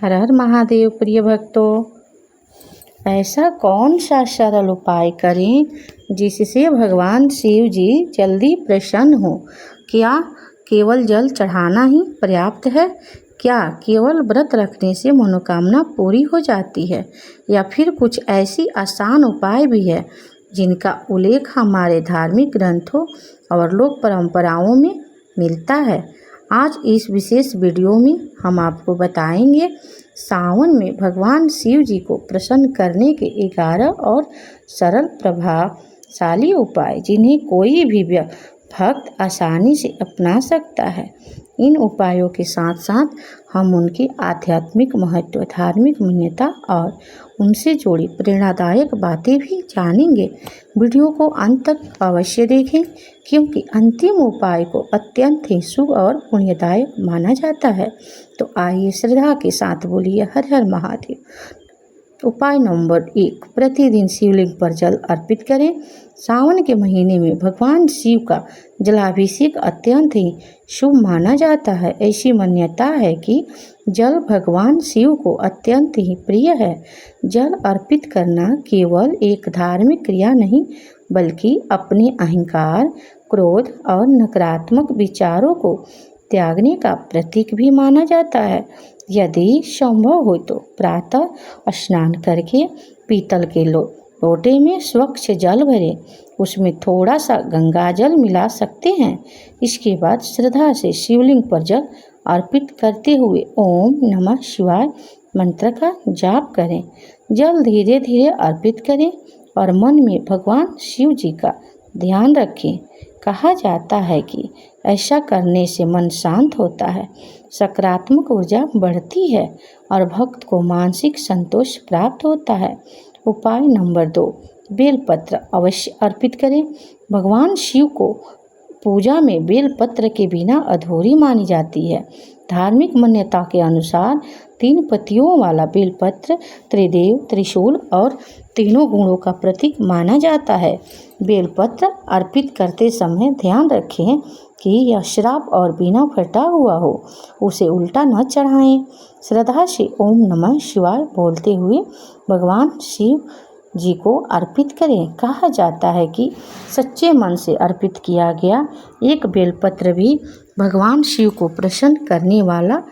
हर हर महादेव। प्रिय भक्तों, ऐसा कौन सा सरल उपाय करें जिससे भगवान शिव जी जल्दी प्रसन्न हो? क्या केवल जल चढ़ाना ही पर्याप्त है? क्या केवल व्रत रखने से मनोकामना पूरी हो जाती है, या फिर कुछ ऐसी आसान उपाय भी है जिनका उल्लेख हमारे धार्मिक ग्रंथों और लोक परंपराओं में मिलता है? आज इस विशेष वीडियो में हम आपको बताएंगे सावन में भगवान शिव जी को प्रसन्न करने के 11 और सरल प्रभावशाली उपाय, जिन्हें कोई भी भक्त आसानी से अपना सकता है। इन उपायों के साथ साथ हम उनकी आध्यात्मिक महत्व, धार्मिक मान्यता और उनसे जुड़ी प्रेरणादायक बातें भी जानेंगे। वीडियो को अंत तक अवश्य देखें, क्योंकि अंतिम उपाय को अत्यंत ही शुभ और पुण्यदायक माना जाता है। तो आइए श्रद्धा के साथ बोलिए हर हर महादेव। उपाय नंबर 1, प्रतिदिन शिवलिंग पर जल अर्पित करें। सावन के महीने में भगवान शिव का जलाभिषेक अत्यंत ही शुभ माना जाता है। ऐसी मान्यता है कि जल भगवान शिव को अत्यंत ही प्रिय है। जल अर्पित करना केवल एक धार्मिक क्रिया नहीं, बल्कि अपने अहंकार, क्रोध और नकारात्मक विचारों को त्यागने का प्रतीक भी माना जाता है। यदि संभव हो तो प्रातः स्नान करके पीतल के लोटे में स्वच्छ जल भरें, उसमें थोड़ा सा गंगा जल मिला सकते हैं। इसके बाद श्रद्धा से शिवलिंग पर जल अर्पित करते हुए ओम नमः शिवाय मंत्र का जाप करें। जल धीरे धीरे अर्पित करें और मन में भगवान शिव जी का ध्यान रखें। कहा जाता है कि ऐसा करने से मन शांत होता है, सकारात्मक ऊर्जा बढ़ती है और भक्त को मानसिक संतोष प्राप्त होता है। उपाय नंबर 2, बेलपत्र अवश्य अर्पित करें। भगवान शिव को पूजा में बेलपत्र के बिना अधूरी मानी जाती है। धार्मिक मान्यता के अनुसार 3 पत्तियों वाला बेलपत्र त्रिदेव, त्रिशूल और तीनों गुणों का प्रतीक माना जाता है। बेलपत्र अर्पित करते समय ध्यान रखें कि यह श्राप और बिना फटा हुआ हो, उसे उल्टा न चढ़ाएं। श्रद्धा से ओम नमः शिवाय बोलते हुए भगवान शिव जी को अर्पित करें। कहा जाता है कि सच्चे मन से अर्पित किया गया एक बेलपत्र भी भगवान शिव को प्रसन्न करने वाला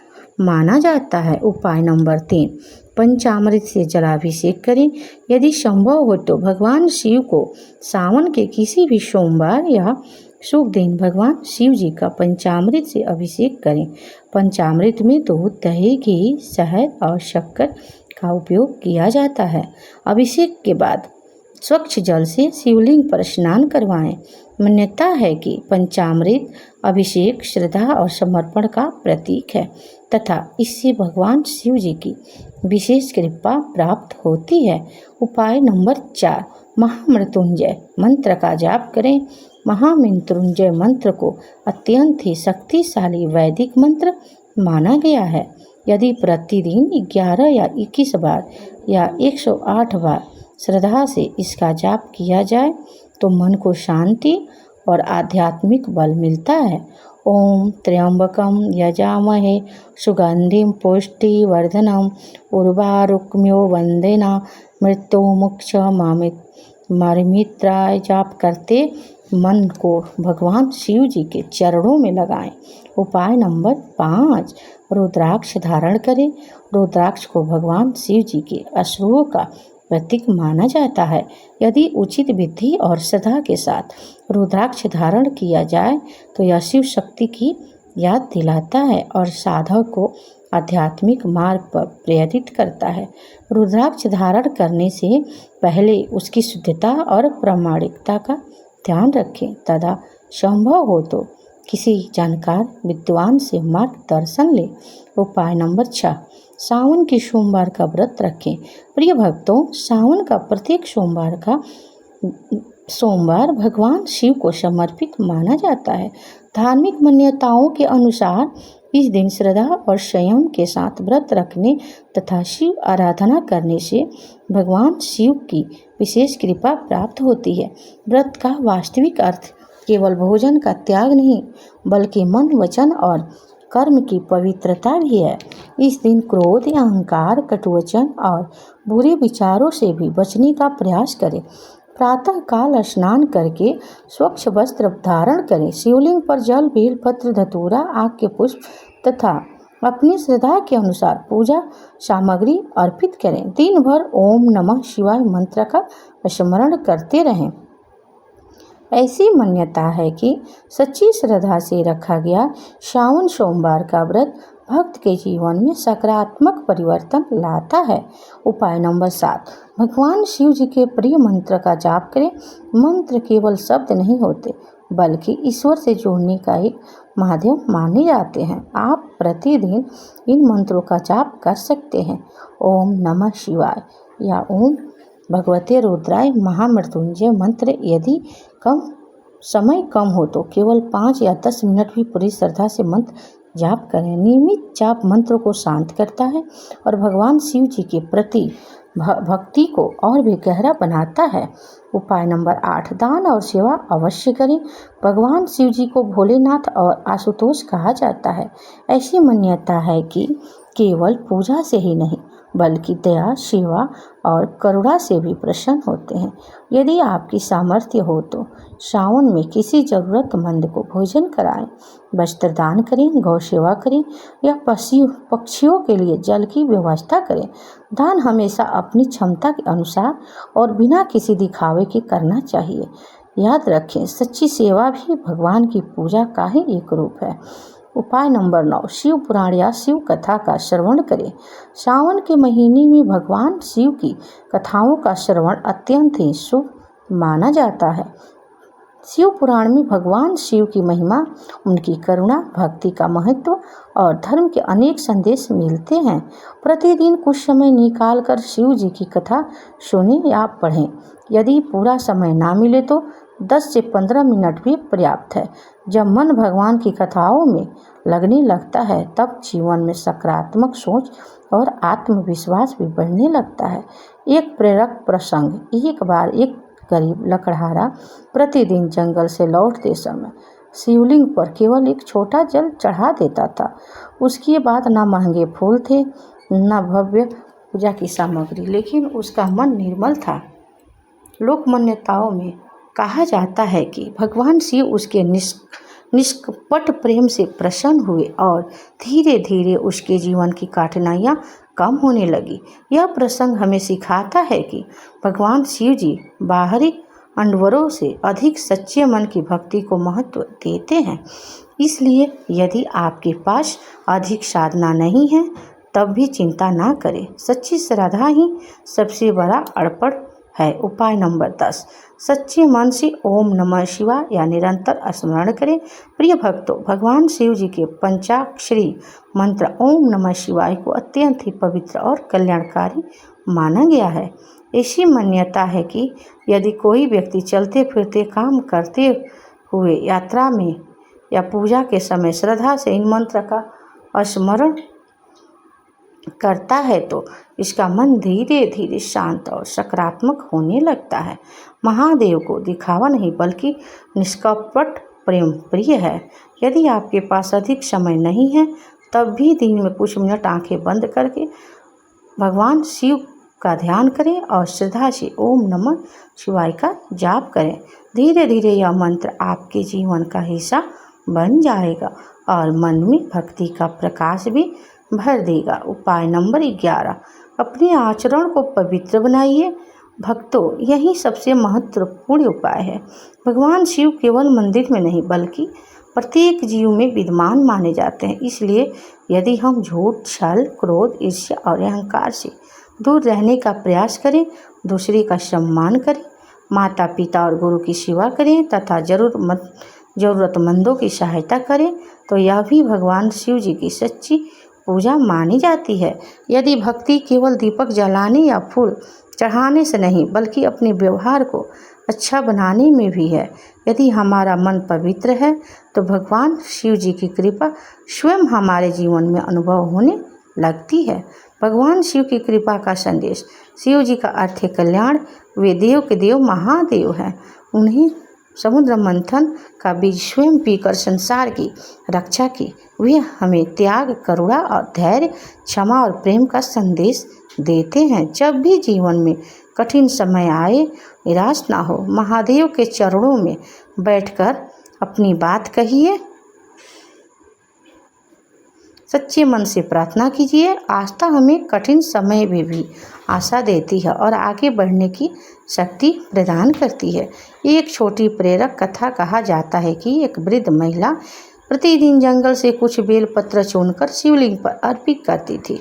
माना जाता है। उपाय नंबर 3, पंचामृत से जलाभिषेक करें। यदि संभव हो तो भगवान शिव को सावन के किसी भी सोमवार या शुभ दिन भगवान शिव जी का पंचामृत से अभिषेक करें। पंचामृत में दूध, दही, घी, शहद और शक्कर का उपयोग किया जाता है। अभिषेक के बाद स्वच्छ जल से शिवलिंग पर स्नान करवाएं। मान्यता है कि पंचामृत अभिषेक श्रद्धा और समर्पण का प्रतीक है तथा इससे भगवान शिव जी की विशेष कृपा प्राप्त होती है। उपाय नंबर 4, महामृत्युंजय मंत्र का जाप करें। महामृत्युंजय मंत्र को अत्यंत ही शक्तिशाली वैदिक मंत्र माना गया है। यदि प्रतिदिन 11 या 21 बार या 108 बार श्रद्धा से इसका जाप किया जाए तो मन को शांति और आध्यात्मिक बल मिलता है। ओम त्र्यंबकम यजामहे सुगंधिम पुष्टिवर्धनम उर्वारुकम्यो वंदेना मृत्युमुक्षमामृत्राय जाप करते मन को भगवान शिव जी के चरणों में लगाएं। उपाय नंबर 5, रुद्राक्ष धारण करें। रुद्राक्ष को भगवान शिव जी के अश्रुओं का प्रतीक माना जाता है। यदि उचित विधि और श्रद्धा के साथ रुद्राक्ष धारण किया जाए तो यह शिव शक्ति की याद दिलाता है और साधक को आध्यात्मिक मार्ग पर प्रेरित करता है। रुद्राक्ष धारण करने से पहले उसकी शुद्धता और प्रामाणिकता का ध्यान रखें तथा संभव हो तो किसी जानकार विद्वान से मार्गदर्शन लें। उपाय नंबर 6, सावन के सोमवार का व्रत रखें। प्रिय भक्तों, सावन का प्रत्येक सोमवार भगवान शिव को समर्पित माना जाता है। धार्मिक मान्यताओं के अनुसार इस दिन श्रद्धा और संयम के साथ व्रत रखने तथा शिव आराधना करने से भगवान शिव की विशेष कृपा प्राप्त होती है। व्रत का वास्तविक अर्थ केवल भोजन का त्याग नहीं, बल्कि मन, वचन और कर्म की पवित्रता भी है। इस दिन क्रोध या अहंकार, कटुवचन और बुरे विचारों से भी बचने का प्रयास करें। प्रातः काल स्नान करके स्वच्छ वस्त्र धारण करें। शिवलिंग पर जल, बेलपत्र, धतूरा, आग के पुष्प तथा अपनी श्रद्धा के अनुसार पूजा सामग्री अर्पित करें। दिन भर ओम नमः शिवाय मंत्र का स्मरण करते रहें। ऐसी मान्यता है कि सच्ची श्रद्धा से रखा गया श्रावण सोमवार का व्रत भक्त के जीवन में सकारात्मक परिवर्तन लाता है। उपाय नंबर 7, भगवान शिव जी के प्रिय मंत्र का जाप करें। मंत्र केवल शब्द नहीं होते बल्कि ईश्वर से जोड़ने का एक माध्यम माने जाते हैं। आप प्रतिदिन इन मंत्रों का जाप कर सकते हैं। ओम नमः शिवाय या ओम भगवते रुद्राय महामृत्युंजय मंत्र। यदि समय कम हो तो केवल 5 या 10 मिनट भी पूरी श्रद्धा से मंत्र जाप करें। नियमित जाप मंत्र को शांत करता है और भगवान शिव जी के प्रति भक्ति को और भी गहरा बनाता है। उपाय नंबर 8, दान और सेवा अवश्य करें। भगवान शिव जी को भोलेनाथ और आशुतोष कहा जाता है। ऐसी मान्यता है कि केवल पूजा से ही नहीं बल्कि दया, सेवा और करुणा से भी प्रसन्न होते हैं। यदि आपकी सामर्थ्य हो तो सावन में किसी जरूरतमंद को भोजन कराएं, वस्त्र दान करें, गौ सेवा करें या पक्षियों के लिए जल की व्यवस्था करें। दान हमेशा अपनी क्षमता के अनुसार और बिना किसी दिखावे के करना चाहिए। याद रखें, सच्ची सेवा भी भगवान की पूजा का ही एक रूप है। उपाय नंबर 9, शिव पुराण या शिव कथा का श्रवण करें। सावन के महीने में भगवान शिव की कथाओं का श्रवण अत्यंत ही शुभ माना जाता है। शिव पुराण में भगवान शिव की महिमा, उनकी करुणा, भक्ति का महत्व और धर्म के अनेक संदेश मिलते हैं। प्रतिदिन कुछ समय निकालकर शिव जी की कथा सुनें या पढ़ें। यदि पूरा समय ना मिले तो 10 से 15 मिनट भी पर्याप्त है। जब मन भगवान की कथाओं में लगने लगता है तब जीवन में सकारात्मक सोच और आत्मविश्वास भी बढ़ने लगता है। एक प्रेरक प्रसंग, एक बार एक गरीब लकड़हारा प्रतिदिन जंगल से लौटते समय शिवलिंग पर केवल एक छोटा जल चढ़ा देता था। उसके बाद न महंगे फूल थे न भव्य पूजा की सामग्री, लेकिन उसका मन निर्मल था। लोक मान्यताओं में कहा जाता है कि भगवान शिव उसके निष्कपट प्रेम से प्रसन्न हुए और धीरे धीरे उसके जीवन की कठिनाइयाँ कम होने लगी। यह प्रसंग हमें सिखाता है कि भगवान शिव जी बाहरी अंडवरों से अधिक सच्चे मन की भक्ति को महत्व देते हैं। इसलिए यदि आपके पास अधिक साधना नहीं है तब भी चिंता ना करें। सच्ची श्रद्धा ही सबसे बड़ा अर्पण है। उपाय नंबर 10, सच्चे मन से ओम नमः शिवाय या निरंतर स्मरण करें। प्रिय भक्तों, भगवान शिव जी के पंचाक्षरी मंत्र ओम नमः शिवाय को अत्यंत ही पवित्र और कल्याणकारी माना गया है। ऐसी मान्यता है कि यदि कोई व्यक्ति चलते फिरते, काम करते हुए, यात्रा में या पूजा के समय श्रद्धा से इन मंत्र का स्मरण करता है तो इसका मन धीरे धीरे शांत और सकारात्मक होने लगता है। महादेव को दिखावा नहीं बल्कि निष्कपट प्रेम प्रिय है। यदि आपके पास अधिक समय नहीं है तब भी दिन में कुछ मिनट आंखें बंद करके भगवान शिव का ध्यान करें और श्रद्धा से ओम नमः शिवाय का जाप करें। धीरे धीरे यह मंत्र आपके जीवन का हिस्सा बन जाएगा और मन में भक्ति का प्रकाश भी भर देगा। उपाय नंबर 11, अपने आचरण को पवित्र बनाइए। भक्तों, यही सबसे महत्वपूर्ण उपाय है। भगवान शिव केवल मंदिर में नहीं बल्कि प्रत्येक जीव में विद्यमान माने जाते हैं। इसलिए यदि हम झूठ, छल, क्रोध, ईर्ष्या और अहंकार से दूर रहने का प्रयास करें, दूसरे का सम्मान करें, माता पिता और गुरु की सेवा करें तथा ज़रूरतमंदों की सहायता करें तो यह भी भगवान शिव जी की सच्ची पूजा मानी जाती है। यदि भक्ति केवल दीपक जलाने या फूल चढ़ाने से नहीं बल्कि अपने व्यवहार को अच्छा बनाने में भी है, यदि हमारा मन पवित्र है तो भगवान शिव जी की कृपा स्वयं हमारे जीवन में अनुभव होने लगती है। भगवान शिव की कृपा का संदेश। शिव जी का अर्थ है कल्याण। वे देव के देव महादेव हैं। उन्हें समुद्र मंथन का बीज स्वयं पीकर संसार की रक्षा की। वे हमें त्याग, करुणा और धैर्य, क्षमा और प्रेम का संदेश देते हैं। जब भी जीवन में कठिन समय आए, निराश ना हो, महादेव के चरणों में बैठकर अपनी बात कहिए, सच्चे मन से प्रार्थना कीजिए। आस्था हमें कठिन समय में भी आशा देती है और आगे बढ़ने की शक्ति प्रदान करती है। एक छोटी प्रेरक कथा कहा जाता है कि एक वृद्ध महिला प्रतिदिन जंगल से कुछ बेलपत्र चुनकर शिवलिंग पर अर्पित करती थी।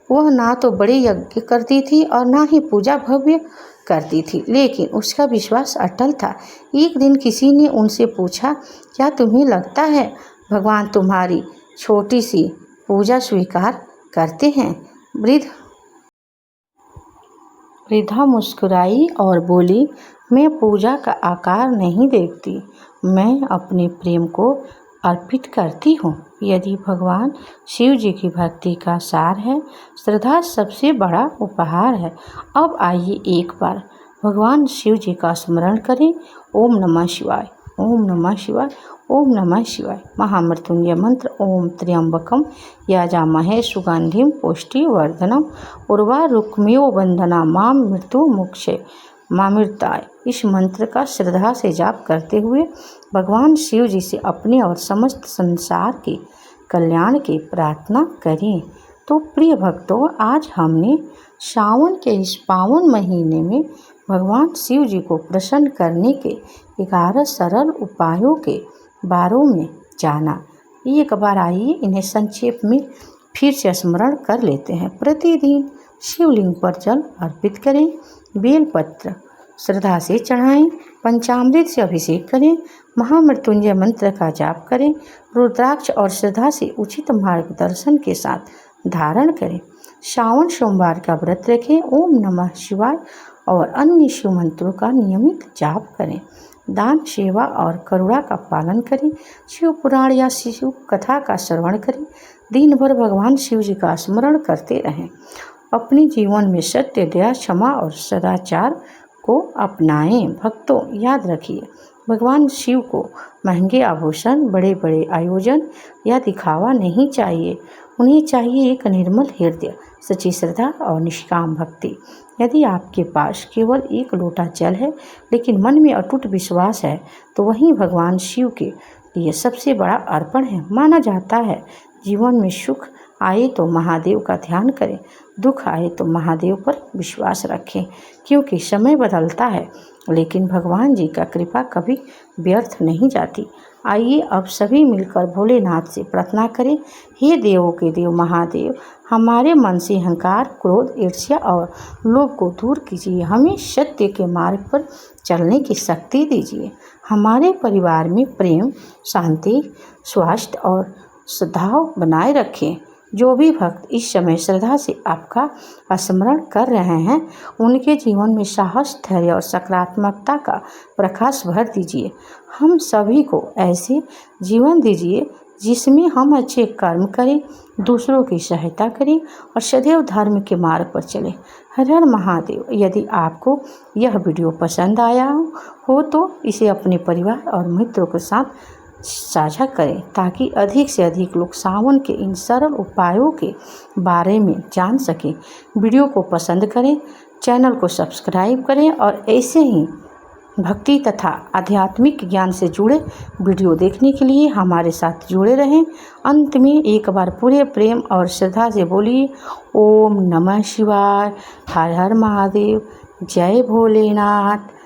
वह ना तो बड़े यज्ञ करती थी और ना ही पूजा भव्य करती थी, लेकिन उसका विश्वास अटल था। एक दिन किसी ने उनसे पूछा, क्या तुम्हें लगता है भगवान तुम्हारी छोटी सी पूजा स्वीकार करते हैं? वृद्धा मुस्कुराई और बोली, मैं पूजा का आकार नहीं देखती, मैं अपने प्रेम को अर्पित करती हूँ। यदि भगवान शिव जी की भक्ति का सार है, श्रद्धा सबसे बड़ा उपहार है। अब आइए एक बार भगवान शिव जी का स्मरण करें। ओम नमः शिवाय, ओम नमः शिवाय, ओम नमः शिवाय। महामृत्युंजय मंत्र। ओम त्र्यंबकम यजामहे सुगंधिम पुष्टिवर्धनम उर्वारुकमिव बंधना माम मृत्यु मुक्षे मामृताय। इस मंत्र का श्रद्धा से जाप करते हुए भगवान शिव जी से अपने और समस्त संसार के कल्याण की प्रार्थना करें। तो प्रिय भक्तों, आज हमने सावन के इस पावन महीने में भगवान शिव जी को प्रसन्न करने के 11 सरल उपायों के बारे में जाना। एक बार आइए इन्हें संक्षेप में फिर से स्मरण कर लेते हैं। प्रतिदिन शिवलिंग पर जल अर्पित करें, बेलपत्र श्रद्धा से चढ़ाएं, पंचामृत से अभिषेक करें, महामृत्युंजय मंत्र का जाप करें, रुद्राक्ष और श्रद्धा से उचित मार्गदर्शन के साथ धारण करें। श्रावण सोमवार का व्रत रखें, ओम नमः शिवाय और अन्य शिव मंत्रों का नियमित जाप करें। दान, सेवा और करुणा का पालन करें। शिव पुराण या शिव कथा का श्रवण करें। दिन भर भगवान शिव जी का स्मरण करते रहें। अपने जीवन में सत्य, दया, क्षमा और सदाचार को अपनाएं। भक्तों, याद रखिए, भगवान शिव को महंगे आभूषण, बड़े बड़े आयोजन या दिखावा नहीं चाहिए। उन्हें चाहिए एक निर्मल हृदय, सच्ची श्रद्धा और निष्काम भक्ति। यदि आपके पास केवल एक लोटा जल है लेकिन मन में अटूट विश्वास है, तो वही भगवान शिव के लिए सबसे बड़ा अर्पण है। माना जाता है, जीवन में सुख आए तो महादेव का ध्यान करें, दुख आए तो महादेव पर विश्वास रखें, क्योंकि समय बदलता है लेकिन भगवान जी का कृपा कभी व्यर्थ नहीं जाती। आइए अब सभी मिलकर भोलेनाथ से प्रार्थना करें। हे देवों के देव महादेव, हमारे मन से अहंकार, क्रोध, ईर्ष्या और लोभ को दूर कीजिए। हमें सत्य के मार्ग पर चलने की शक्ति दीजिए। हमारे परिवार में प्रेम, शांति, स्वास्थ्य और सद्भाव बनाए रखें। जो भी भक्त इस समय श्रद्धा से आपका स्मरण कर रहे हैं, उनके जीवन में साहस, धैर्य और सकारात्मकता का प्रकाश भर दीजिए। हम सभी को ऐसे जीवन दीजिए जिसमें हम अच्छे कर्म करें, दूसरों की सहायता करें और सदैव धर्म के मार्ग पर चलें। हर हर महादेव। यदि आपको यह वीडियो पसंद आया हो तो इसे अपने परिवार और मित्रों के साथ साझा करें, ताकि अधिक से अधिक लोग सावन के इन सरल उपायों के बारे में जान सकें। वीडियो को पसंद करें, चैनल को सब्सक्राइब करें और ऐसे ही भक्ति तथा आध्यात्मिक ज्ञान से जुड़े वीडियो देखने के लिए हमारे साथ जुड़े रहें। अंत में एक बार पूरे प्रेम और श्रद्धा से बोलिए, ओम नमः शिवाय, हर हर महादेव, जय भोलेनाथ।